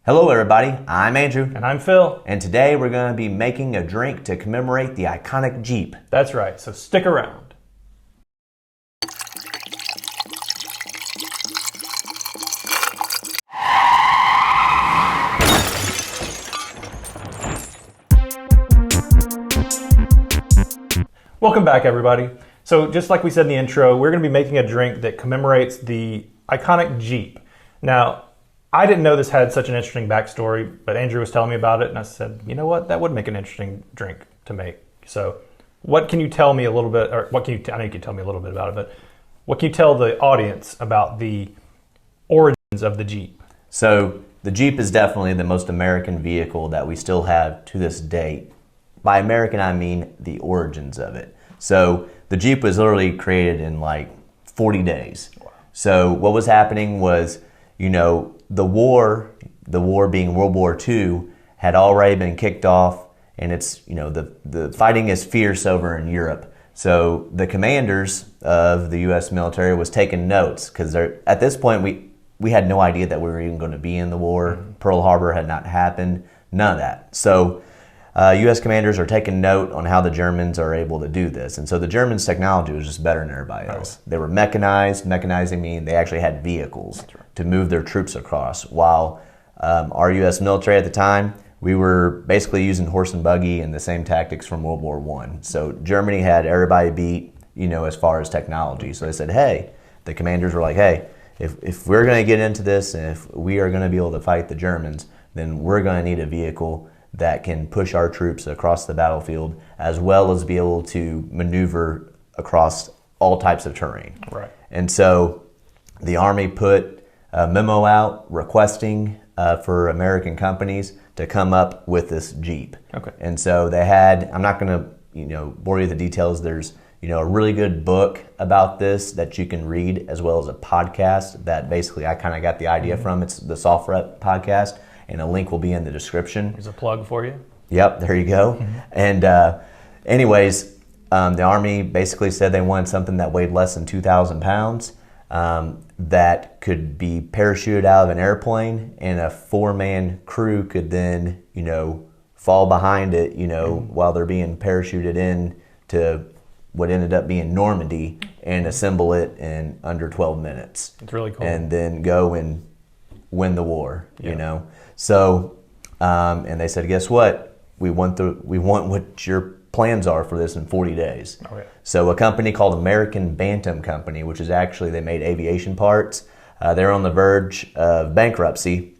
Hello everybody, I'm Andrew. And I'm Phil. And today we're going to be making a drink to commemorate the iconic Jeep. That's right, so stick around. Welcome back everybody. So just like we said in the intro, we're going to be making a drink that commemorates the iconic Jeep. Now, I didn't know this had such an interesting backstory, but Andrew was telling me about it, and I said, you know what, that would make an interesting drink to make. So what can you tell me a little bit, or what can you, I know you can tell me a little bit about it, but what can you tell the audience about the origins of the Jeep? So the Jeep is definitely the most American vehicle that we still have to this day. By American, I mean the origins of it. So the Jeep was literally created in like 40 days. Wow. So what was happening was, you know, the war being World War II, had already been kicked off, and it's, you know, the fighting is fierce over in Europe. So the commanders of the U.S. military was taking notes, because at this point we had no idea that we were even going to be in the war. Mm-hmm. Pearl Harbor had not happened, none of that. So U.S. commanders are taking note on how the Germans are able to do this. And so the Germans' technology was just better than everybody else. They were mechanized. Mechanizing meaning they actually had vehicles to move their troops across. While our U.S. military at the time, we were basically using horse and buggy and the same tactics from World War I. So Germany had everybody beat, you know, as far as technology. So they said, hey, the commanders were like, hey, if we're going to get into this and if we are going to be able to fight the Germans, then we're going to need a vehicle that can push our troops across the battlefield, as well as be able to maneuver across all types of terrain. Right. And so the Army put a memo out requesting for American companies to come up with this Jeep. Okay. And so they had, I'm not going to bore you with the details. There's a really good book about this that you can read, as well as a podcast that basically I kind of got the idea from. It's the SOFREP podcast. And a link will be in the description. There's a plug for you. Yep, there you go. Mm-hmm. And anyways, the Army basically said they wanted something that weighed less than 2,000 pounds, that could be parachuted out of an airplane, and a 4-man crew could then, fall behind it, while they're being parachuted in to what ended up being Normandy, and assemble it in under 12 minutes. It's really cool. And then go and win the war, So, and they said, guess what? We want what your plans are for this in 40 days. Oh, yeah. So a company called American Bantam Company, which is actually, they made aviation parts. They're on the verge of bankruptcy.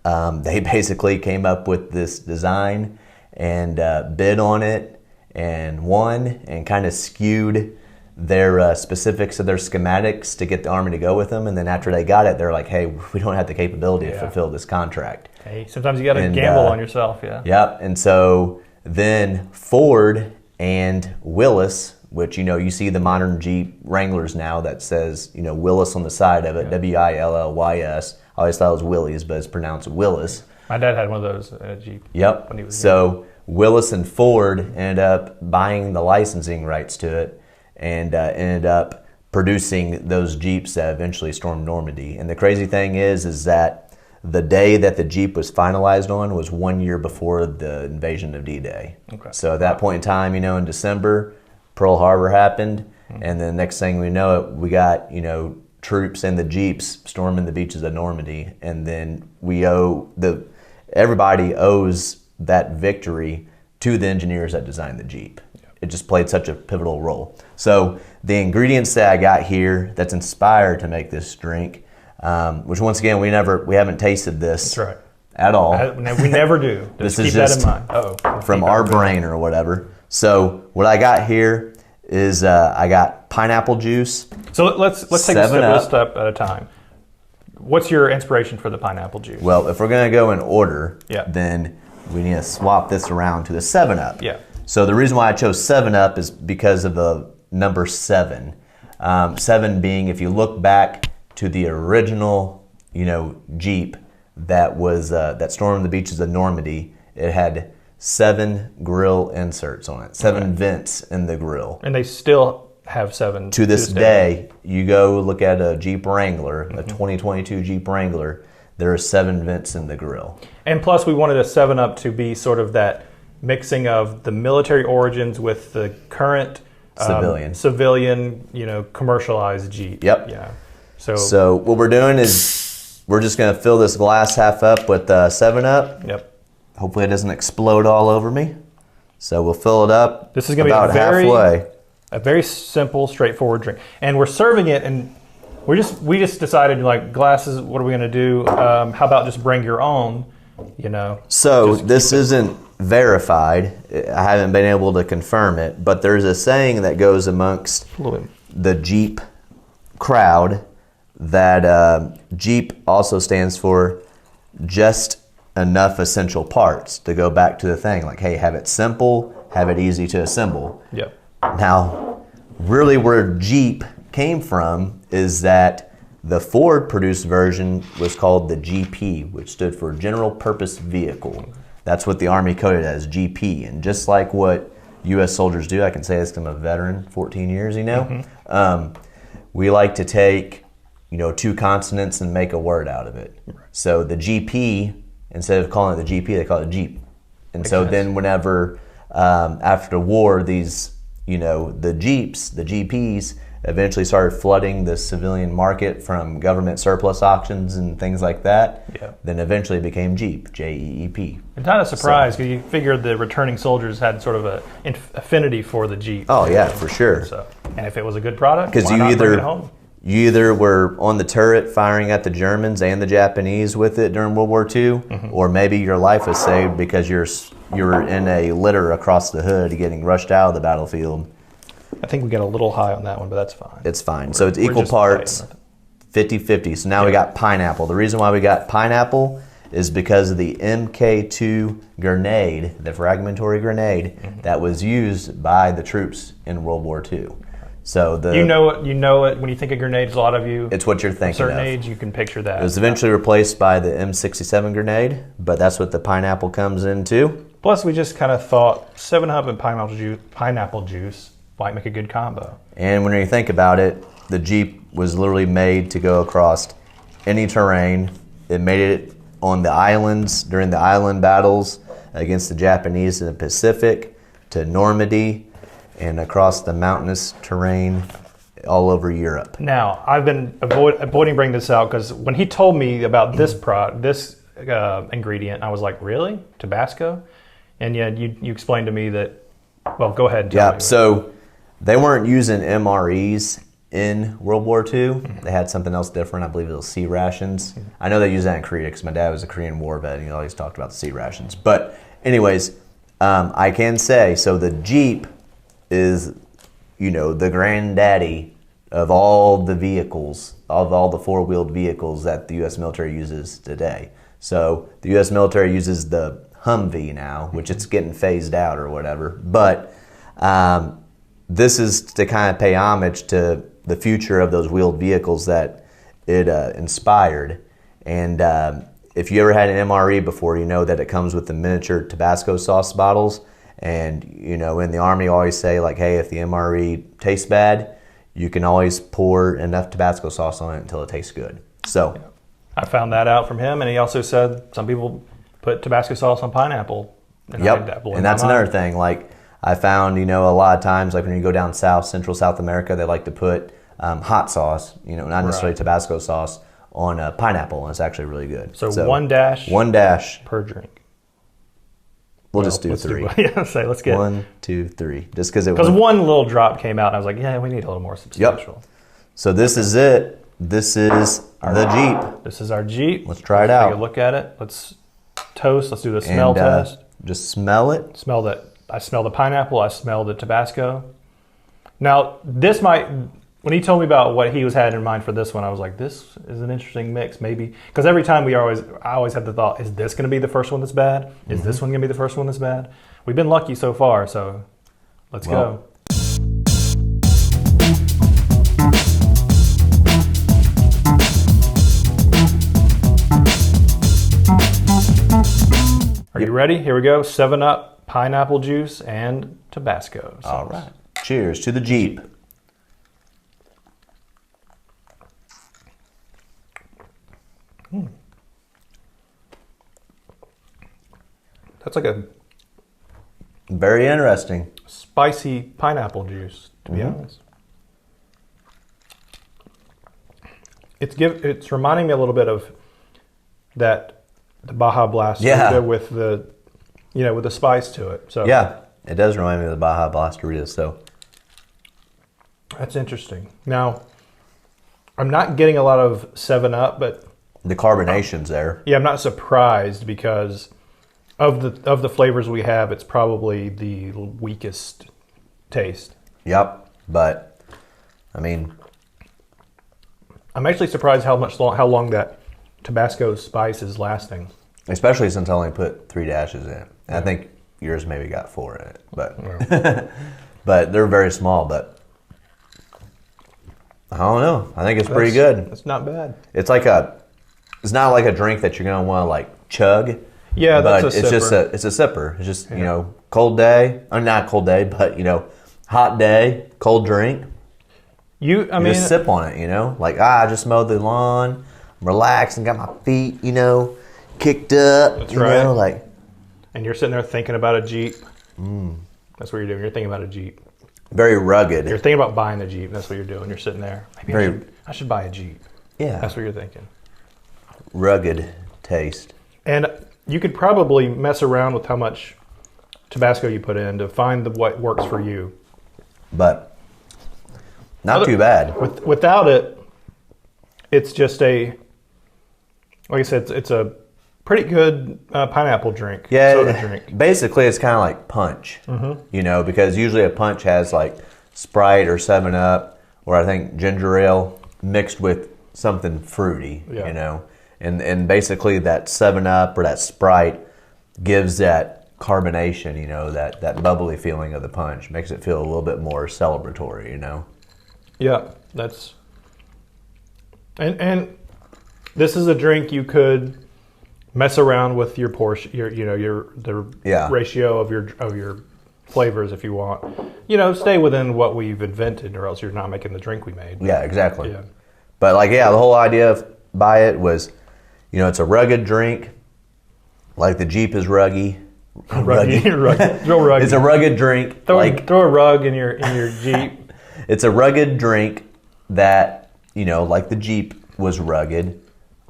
They basically came up with this design and bid on it and won, and kind of skewed their specifics of their schematics to get the Army to go with them. And then after they got it, they're like, hey, we don't have the capability to fulfill this contract. Hey, sometimes you got to gamble on yourself, yeah. Yep. And so then Ford and Willis, which, you see the modern Jeep Wranglers now that says, Willis on the side of it, Willys. I always thought it was Willys, but it's pronounced Willis. My dad had one of those in a Jeep. Yep. When he was young. Willis and Ford ended up buying the licensing rights to it, and ended up producing those Jeeps that eventually stormed Normandy. And the crazy thing is that the day that the Jeep was finalized on was 1 year before the invasion of D-Day. Okay. So at that point in time, in December, Pearl Harbor happened, and then the next thing we know it, we got, troops and the Jeeps storming the beaches of Normandy, and then everybody owes that victory to the engineers that designed the Jeep. It just played such a pivotal role. So the ingredients that I got here that's inspired to make this drink, which once again we haven't tasted this. That's right. At all. We never do. This keep is that just in mind. from our brain or whatever. So what I got here is I got pineapple juice. So let's take a step at a time. What's your inspiration for the pineapple juice? Well, if we're gonna go in order, then we need to swap this around to the 7-Up. Yeah. So the reason why I chose 7-Up is because of the number 7. 7 being, if you look back to the original, Jeep that was that stormed the beaches of Normandy, it had 7 grill inserts on it, 7 vents in the grill. And they still have 7 to this day. You go look at a Jeep Wrangler, a 2022 Jeep Wrangler. there are 7 vents in the grill. And plus, we wanted a 7-Up to be sort of that mixing of the military origins with the current civilian, commercialized Jeep. Yep. Yeah. So what we're doing is we're just going to fill this glass half up with 7-Up. Yep. Hopefully it doesn't explode all over me. So we'll fill it up. This is going to be halfway. A very simple, straightforward drink, and we're serving it. And we just decided, like, glasses. What are we going to do? How about just bring your own? So this isn't verified. I haven't been able to confirm it, but there's a saying that goes amongst the Jeep crowd that Jeep also stands for just enough essential parts, to go back to the thing, like, hey, have it simple, have it easy to assemble. Yep. Now, really where Jeep came from is that the Ford produced version was called the GP, which stood for General Purpose Vehicle. That's what the Army coded as, GP. And just like what U.S. soldiers do, I can say this because I'm a veteran, 14 years, we like to take, 2 consonants and make a word out of it. Right. So the GP, instead of calling it the GP, they call it Jeep. And Makes sense. Then whenever, after the war, these, the Jeeps, the GPs, eventually started flooding the civilian market from government surplus auctions and things like that. Yeah. Then eventually it became Jeep, Jeep. I'm kind of surprised because you figured the returning soldiers had sort of an affinity for the Jeep. Oh yeah, for sure. And if it was a good product, because you either were on the turret firing at the Germans and the Japanese with it during World War II, or maybe your life was saved because you're in a litter across the hood getting rushed out of the battlefield. I think we got a little high on that one, but that's fine. It's fine. So it's equal parts, 50-50. So now we got pineapple. The reason why we got pineapple is because of the MK2 grenade, the fragmentary grenade that was used by the troops in World War II. So you know it when you think of grenades. A lot of you, it's what you're thinking. At a certain age, you can picture that. It was eventually replaced by the M67 grenade, but that's what the pineapple comes into. Plus, we just kind of thought 7-Up and pineapple juice might make a good combo. And when you think about it, the Jeep was literally made to go across any terrain. It made it on the islands during the island battles against the Japanese in the Pacific, to Normandy, and across the mountainous terrain all over Europe. Now, I've been avoiding bringing this out because when he told me about this ingredient, I was like, really? Tabasco? And yeah, you explained to me that, well, go ahead and tell me. So they weren't using MREs in World War II. They had something else different. I believe it was sea rations. I know they use that in Korea because my dad was a Korean War vet and he always talked about the sea rations. But anyways, I can say, so the Jeep is, the granddaddy of all the vehicles, of all the 4-wheeled vehicles that the U.S. military uses today. So the U.S. military uses the Humvee now, which it's getting phased out or whatever. But this is to kind of pay homage to the future of those wheeled vehicles that it inspired. And if you ever had an MRE before, you know that it comes with the miniature Tabasco sauce bottles. And, in the Army always say, like, hey, if the MRE tastes bad, you can always pour enough Tabasco sauce on it until it tastes good. So I found that out from him. And he also said some people put Tabasco sauce on pineapple. And and that's another thing. Like, I found, a lot of times, like when you go down south, Central South America, they like to put hot sauce, not necessarily Tabasco sauce, on pineapple, and it's actually really good. So 1 dash? 1 dash. Per drink. We'll just do 3. Let's get 1, 2, 3. Just because one little drop came out, and I was like, yeah, we need a little more substantial. Yep. So this is it. This is the Jeep. This is our Jeep. Let's try it out. Take a look at it. Let's toast. Let's do the smell test. Just smell it. Smell that. I smell the pineapple. I smell the Tabasco. Now, this might... When he told me about what he had in mind for this one, I was like, this is an interesting mix, maybe. Because every time I always have the thought, is this going to be the first one that's bad? Is this one going to be the first one that's bad? We've been lucky so far, so let's go. Are you ready? Here we go. 7-Up, pineapple juice, and Tabasco sauce. All right. Cheers to the Jeep. That's like a Very interesting. spicy pineapple juice, to be honest. It's reminding me a little bit of the Baja Blast with the with the spice to it. So yeah, it does remind me of the Baja Blast. So that's interesting. Now, I'm not getting a lot of 7-Up, but the carbonation's there. yeah, I'm not surprised because of the flavors we have, it's probably the weakest taste. Yep, but I mean, I'm actually surprised how long that Tabasco spice is lasting. especially since I only put 3 dashes in it. And I think yours maybe got 4 in it, but but they're very small. But I don't know. I think it's pretty good. It's not bad. It's not like a drink that you're gonna want to like chug. Yeah, but that's a it's sipper. just a sipper. It's just cold day. Not cold day, but hot day, cold drink. You just sip on it. Like I just mowed the lawn, I'm relaxed, and got my feet kicked up. That's right. Like, and you're sitting there thinking about a Jeep. That's what you're doing. You're thinking about a Jeep. very rugged. You're thinking about buying a Jeep. That's what you're doing. You're sitting there. Maybe I should buy a Jeep. Yeah. That's what you're thinking. Rugged taste. And you could probably mess around with how much Tabasco you put in to find what works for you. But not too bad. Without it, it's just like I said, it's a pretty good pineapple drink. Yeah, soda drink. Basically, it's kind of like punch. Because usually a punch has like Sprite or 7-Up, or I think ginger ale mixed with something fruity. Yeah. And basically that 7-Up or that Sprite gives that carbonation, that bubbly feeling of the punch. Makes it feel a little bit more celebratory, Yeah, that's and this is a drink you could mess around with your portion, the ratio of your flavors if you want. Stay within what we've invented, or else you're not making the drink we made. Yeah, exactly. Yeah. But the whole idea by it was, it's a rugged drink, like the Jeep is ruggy. Rugged. Real rugged. It's a rugged drink. Throw a rug in your Jeep. It's a rugged drink that, like the Jeep was rugged,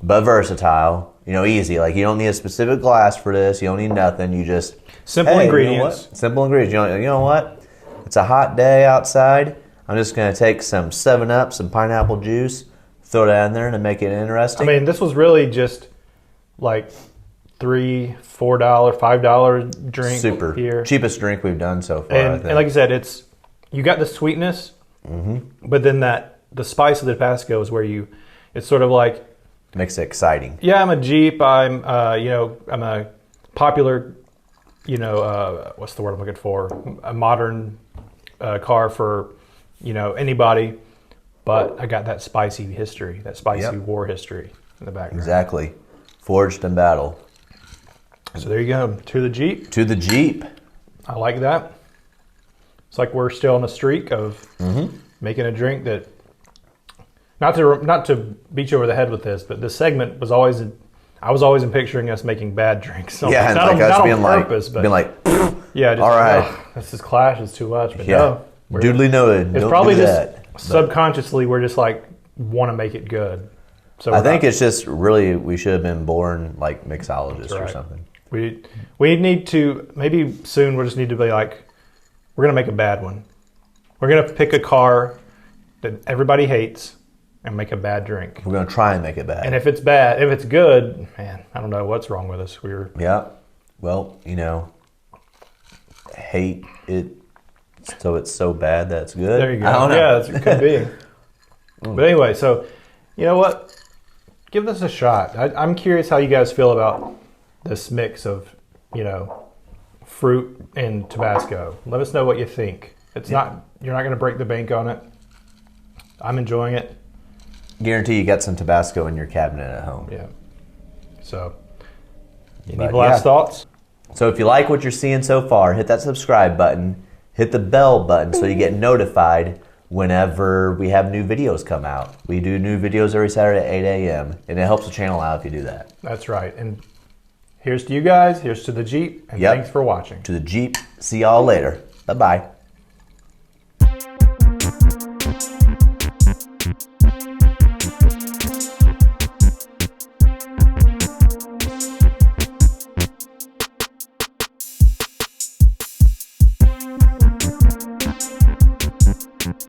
but versatile, easy. Like, you don't need a specific glass for this. You don't need nothing. You just... Simple ingredients. Simple ingredients. You know what? It's a hot day outside. I'm just going to take some 7-Up, some pineapple juice, throw that in there to make it interesting. This was really just like $3, $4, $5 drink. Super. Here. Cheapest drink we've done so far, I think. And like I said, you got the sweetness, but then the spice of the Tabasco is where it's sort of like... Makes it exciting. Yeah, I'm a Jeep. I'm a popular, what's the word I'm looking for? A modern car for, anybody. But I got that spicy history, that spicy war history in the background. Exactly. Forged in battle. So there you go. To the Jeep. To the Jeep. I like that. It's like we're still on a streak of making a drink that... Not to beat you over the head with this, but this segment was always... I was always picturing us making bad drinks. Yeah, and not like us on being purpose, being like, yeah, just, all right. This clash is too much. But no, duly noted. It's probably just subconsciously we're just like want to make it good. So I think it's just really we should have been born like mixologists or something. We need to, maybe soon we'll just need to be like, we're going to make a bad one. We're going to pick a car that everybody hates and make a bad drink. We're going to try and make it bad. And if it's bad, if it's good, man, I don't know what's wrong with us. Yeah. Well, hate it so it's so bad that it's good. There you go. I don't know. Yeah, it could be. But anyway, so you know what? Give this a shot. I'm curious how you guys feel about this mix of, fruit and Tabasco. Let us know what you think. You're not going to break the bank on it. I'm enjoying it. Guarantee you got some Tabasco in your cabinet at home. Yeah. So, any last thoughts? So if you like what you're seeing so far, hit that subscribe button, hit the bell button so you get notified whenever we have new videos come out. We do new videos every Saturday at 8 a.m. and it helps the channel out if you do that. That's right. And Here's to you guys. Here's to the Jeep. And Yep. thanks for watching. To the Jeep. See y'all later. Bye-bye.